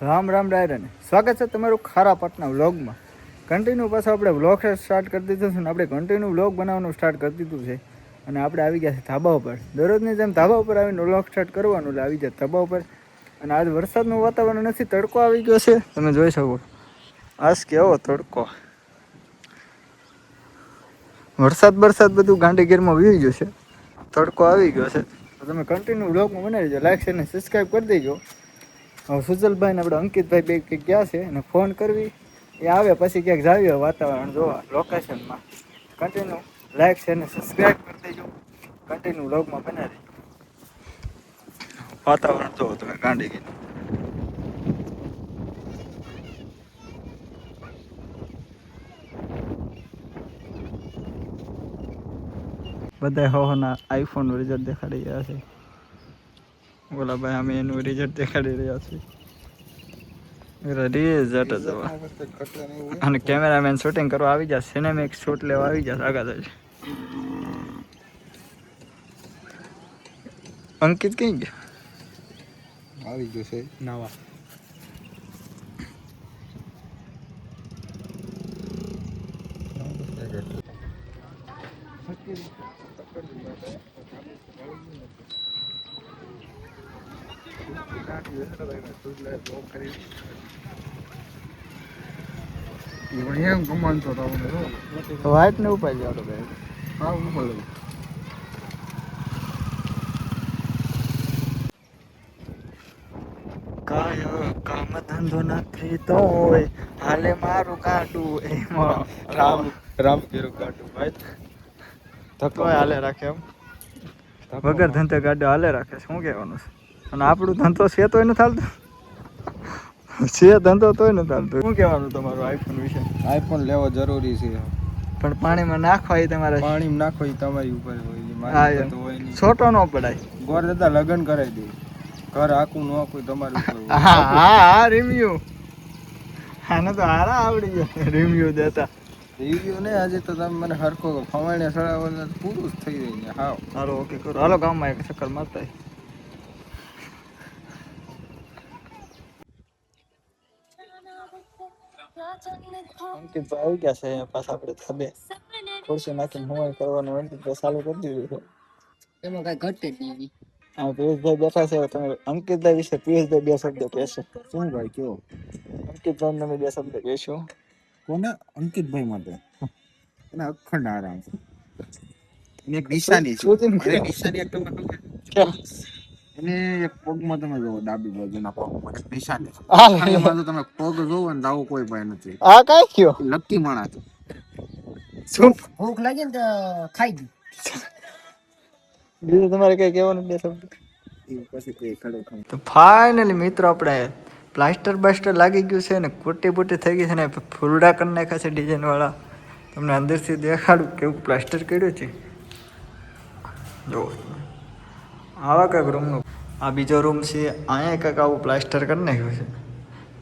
રામ રામ ડાયરાને સ્વાગત છે તમારું ખારા પટના વ્લોગમાં. કન્ટિન્યુ પાછું આપણે વ્લોગ સ્ટાર્ટ કરી દીધું છે ને આપણે કન્ટિન્યુ વ્લોગ બનાવવાનું સ્ટાર્ટ કરી દીધું છે. અને આપણે આવી ગયા છે ધાબા ઉપર. દરરોજની જેમ ધાબા ઉપર આવીને વ્લોગ સ્ટાર્ટ કરવાનું એટલે આવી જાય ધાબા ઉપર. અને આજ વરસાદનું વાતાવરણ નથી, તડકો આવી ગયો છે, તમે જોઈ શકો. આજ કેવો તડકો, વરસાદ બધું ગાંધીગીરમાં વી ગયું છે, તડકો આવી ગયો છે. તો તમે કન્ટિન્યુ વ્લોગમાં બનાવી દેજો, લાઈક શેર ને સબસ્ક્રાઈબ કરી દેજો. હવે સુજલભાઈ ને આપણે અંકિતભાઈ બે કંઈક ગયા છે અને ફોન કરવી એ આવે પછી ક્યાંક જાવીએ વાતાવરણ જોવા લોકેશનમાં. કન્ટિન્યુ લાઈક શેર ને સબસ્ક્રાઈબ કરી દેજો, કન્ટિન્યુ વ્લોગમાં બનાવી દેજો. વાતાવરણ જોવો તમે ગાંડીગીર. બધા હોના આઈફોનનું રિઝલ્ટ દેખાડી રહ્યા છે. બોલા ભાઈ અમે એનું રિઝલ્ટ દેખાડી રહ્યા છીએ. રિઝલ્ટ જવા અને કેમેરામેન શૂટિંગ કરવા આવી જશે, સિનેમેટિક શૂટ લેવા આવી જશે આગળ જાય. અંકિત કઈ ગયા? આવી ગયો છે નાવા. વાઇટ ને ઉપાય જાવ ભાઈ. હા ઉપર કાયો કામ ધંધો નથી તો હોય હાલે મારું કાઢું એમાં રામ રામ કેરો કાટું ભાઈ ધક્કો હાલે રાખે એમ. વગર ધંધે ગાડો હાલે રાખે, શું કહેવાનું છે? અને આપણું ધંધો છે તોય નથી હાલતું, છે ધંધો તોય નથી હાલતું. શું કહેવાનું તમારું આઈફોન વિશે? આઈફોન લેવો જરૂરી છે, પણ પાણીમાં નાખવા એ તમારે, પાણીમાં નાખો એ તમારી ઉપર હોય, હા મારી એમ. તો હોય નહીં. છોટો ન પડાય. ગોર દાદા લગ્ન કરાવી દે, ઘર આખું ન કોઈ તમારી ઉપર હોય. હા હા હા રિમ્યુ આને તો હારા આવડી જાય રિમ્યુ દેતા. રિવ્યુ ને આજે તો તમે મને હરખો ફવાણે સડાવો પૂરું જ થઈ જાય ને. હા હાલો ઓકે કરો, હાલો ગામમાં એક ચક્કર મારતા. અંકિત આવી ગયા છે પાછા આપણે ખબે ખુરશી નાખીને હુવાઈ કરવાનું અંકિત ચાલુ કરી દીધું છે. એમાં કઈ ઘટે જ નહીં. હા પિયુષભાઈ બેઠા છે. તમે અંકિતભાઈ વિશે પિયુષભાઈ બે શબ્દ કહેશો? શું ભાઈ કયો? અંકિતભાઈ તમે બે શબ્દ કહેશો? કોને? અંકિતભાઈ માટે એને અખંડ આરામ છે. એને એક નિશાની છે, અરે નિશાની એક તમને ખબર? એને એક પગમાં તમે જોવો, ડાબી બાજુના પગમાં એક નિશાની છે. એમાં તો તમે પગ જોવો ને આવો કોઈ ભાઈ નથી. આ કઈ કયો લકી માણસ શું ભૂખ લાગે ને તો ખાઈ ગયું. બીજું તમારે કઈ કહેવાનું બે શબ્દ? પછી કોઈ ખડે તો ફાઇનલી મિત્રો આપણે પ્લાસ્ટર બાસ્ટર લાગી ગયું છે ને કુટી બુટી થઈ ગઈ છે ને ફૂલડા કરી નાખ્યા છે ડિઝાઇન વાળા. તમને અંદરથી દેખાડું કેવું પ્લાસ્ટર કર્યું છે. જો આવા કંઈક રૂમનું આ બીજો રૂમ છે, અહીંયા કંઈક આવું પ્લાસ્ટર કરી નાખ્યું છે.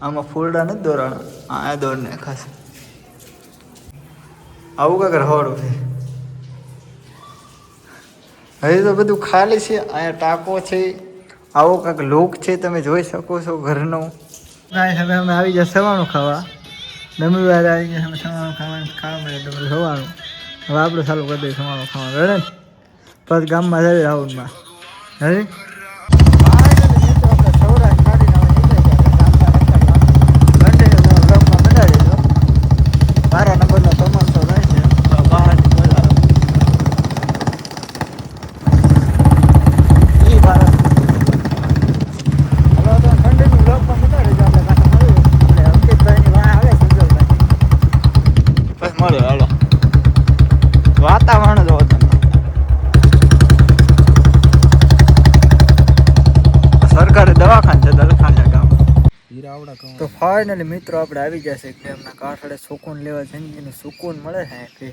આમાં ફૂલડા નથી દોરાણા, અહીંયા દોર નાખ્યા છે. આવું કંઈક રહોડું છે. હજી તો બધું ખાલી છે. અહીંયા ટાંકો છે, આવો કંઈક લુક છે, તમે જોઈ શકો છો ઘરનો. હવે અમે આવી ગયા સવાણું ખાવા. નમી વાર આવી ગયા અમે સવાણું ખાવા મળે તમે સવાણું. હવે આપણે ચાલુ કરી દઈએ સવાણું ખાવાનું, ને પછી ગામમાં જઈએ રાઉન્ડમાં. હે મારા નંબરનો તમામ તો રહે છે બહારની બોલા ઈ ભારત. હવે તો ઠંડીનું બ્લોકમાં બધા રહી આપણે પાછા મળ્યું એટલે અંકિતભાઈની વાહ આવે સુજલભાઈ બસ મળ્યો. હાલો વાતાવરણ જોવો તમે, સરકારી દવાખાને છે દલખાંજા ગામ. તો ફાઇનલી મિત્રો આપણે આવી ગયા છે ડેમના કાંઠે સુકૂન લેવા. જિંદગીનું સુકૂન મળે છે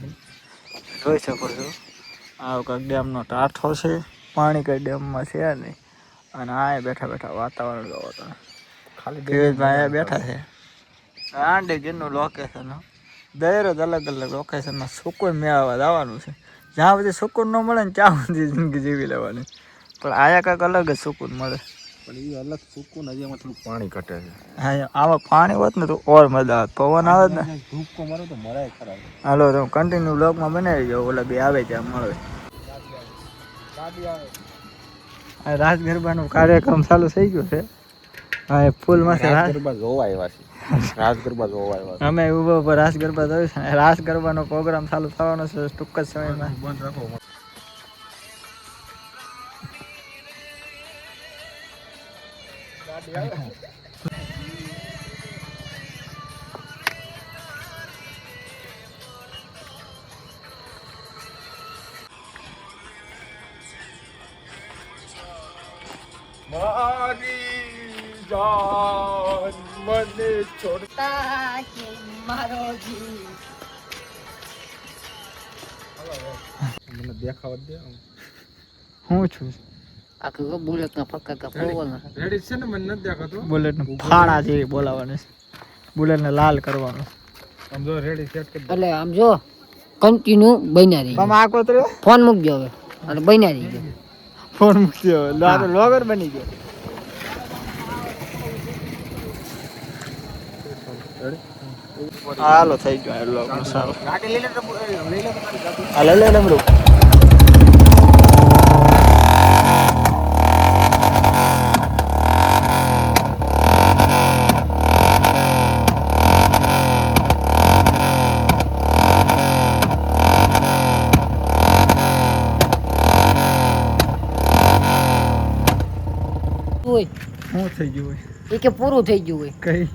જોઈ શકો છો. આ કંઈક ડેમનો ટાઠો છે, પાણી કઈ ડેમમાં છે નહીં. અને આ બેઠા બેઠા વાતાવરણ જોવો તમે, ખાલી પિયુષભાઈ બેઠા છે. ગાંધીગીરનું લોકેશન દરરોજ અલગ અલગ લોકેશનમાં સુકૂન મેળવવા જવાનું છે. જ્યાં બધી સુકૂન ન મળે ને ત્યાં સુધી જિંદગી જીવી લેવાની, પણ આયા કંઈક અલગ જ સુકૂન મળે. પણ એ અલગ સૂકું હજી એમાં થોડું પાણી ઘટે છે. હા આમાં પાણી હોત ને તો ઓર મજા આવે. પવન આવે ને ધૂપકો મારો તો મરાય ખરાબ. હાલો તો કન્ટિન્યુ બ્લોગમાં બનાવી દો. ઓલા બે આવે ત્યાં મળે. આ રાસ ગરબાનો કાર્યક્રમ ચાલુ થઈ ગયો છે. હા એ ફૂલ માં રાસ ગરબા જોવા આવ્યા છે. રાસ ગરબા જોવા આવ્યા છે. અમે ઉભા ઉપર રાસ ગરબા જોયું છે. રાસ ગરબાનો પ્રોગ્રામ ચાલુ થવાનો છે ટૂંક જ સમયમાં. બંધ રાખો. મારી જાન મને છોડતા કે મારો જીવ મને દેખાવા દે. હું છું આખું બુલેટ ના ફક્કા કા ફોવલ રેડી છે ને? મને નથી દેખાતો. બુલેટ ને ફાળા જેવી બોલાવવાનું છે. બુલેટ ને લાલ કરવાનું. આમ જો રેડી સેટ કરી દે. એટલે આમ જો કન્ટિન્યુ બન્યા રહી મામા આ કોતરે ફોન મૂકજો હવે અને બન્યા રહી ગયો ફોન મૂક્યો લારો લોગર બની ગયો. હાલો થઈ ગયો લોગ સારો. ગાડી લઈ લે તો લઈ લે તમારી ગાડી. આ લઈ લે ડમરું. શું થઈ ગયું હોય? એ કે પૂરું થઈ ગયું હોય કઈ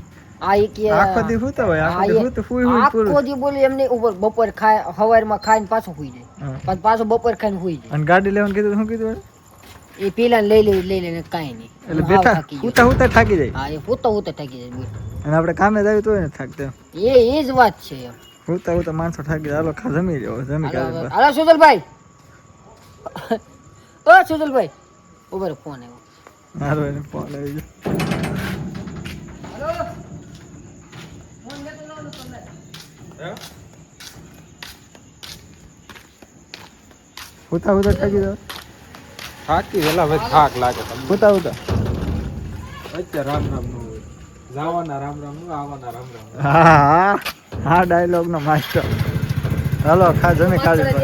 આ એ કે આખો દી હું તો હોય આખો દી હું તો ફૂઈ હોય આખો પૂરું. દી બોલી એમને ઉપર બપોર ખાય સવારમાં ખાઈને પાછું સુઈ જાય હા. પછી પાછું બપોર ખાઈને સુઈ જાય અને ગાડી લેવાનું કીધું શું કીધું? એ પેલા લઈ લઈને કાંઈ નહીં એટલે હાવ બેઠા થાકી ગયો. ઉતા ઉતા થાકી જાય. હા એ હોતો થાકી જાય બોલ. અને આપણે કામે જ આવ્યું તો ને થાકતા. એ જ વાત છે એમ. ઉતા ઉતા માણસો થાકી જાય. હાલો જમી જાવ જમી કાઢે. હાલો સુજલભાઈ ઓ સુજલભાઈ ઉપર ફોન આવ્યો હાલો એને ફોન આવી ગયો. ઉતા ઉતા થાકી જાવ. થાકી વેલા ભાઈ થાક લાગે તમને. ઉતા ઉતા અત્યારે રામ રામ નું હોય. જવાના રામ રામ નું, આવવાના રામ રામ. હા હા ડાયલોગ નો માસ્ટર. હાલો જમી કાઢી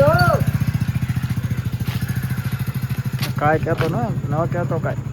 કાંઈ કહેતો ન કહેતો કાંઈ.